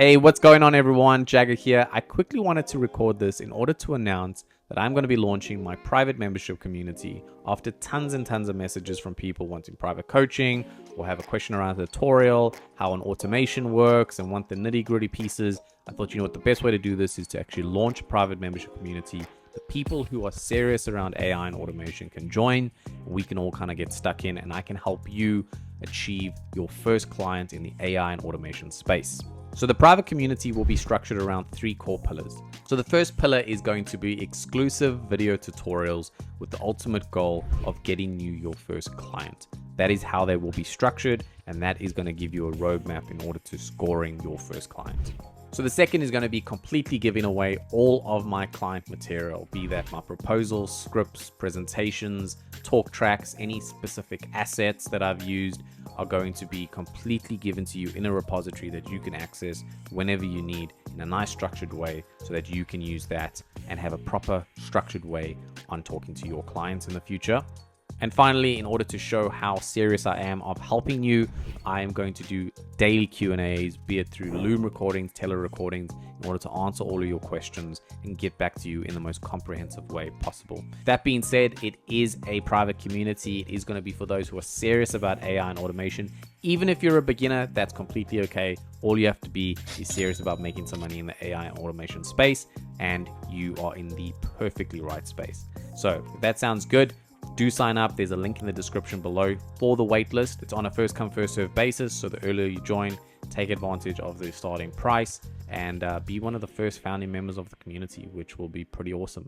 Hey, what's going on everyone? Jagger here. I quickly wanted to record this in order to announce that I'm going to be launching my private membership community after tons and tons of messages from people wanting private coaching or have a question around a tutorial, how an automation works and want the nitty-gritty pieces. I thought, you know what, the best way to do this is to actually launch a private membership community. The people who are serious around AI and automation can join. We can all kind of get stuck in and I can help you achieve your first client in the AI and automation space. So the private community will be structured around 3 core pillars. So the first pillar is going to be exclusive video tutorials with the ultimate goal of getting you your first client. That is how they will be structured, and that is going to give you a roadmap in order to scoring your first client. So the second is going to be completely giving away all of my client material, be that my proposals, scripts, presentations, talk tracks, any specific assets that I've used are going to be completely given to you in a repository that you can access whenever you need in a nice structured way so that you can use that and have a proper structured way on talking to your clients in the future. And finally, in order to show how serious I am of helping you, I am going to do daily Q&As, be it through Loom recordings, Tella recordings, in order to answer all of your questions and get back to you in the most comprehensive way possible. That being said, it is a private community. It is going to be for those who are serious about AI and automation. Even if you're a beginner, that's completely okay. All you have to be is serious about making some money in the AI and automation space, and you are in the perfectly right space. So if that sounds good, do sign up. There's a link in the description below for the waitlist. It's on a first come first serve basis, so the earlier you join, take advantage of the starting price and be one of the first founding members of the community, which will be pretty awesome.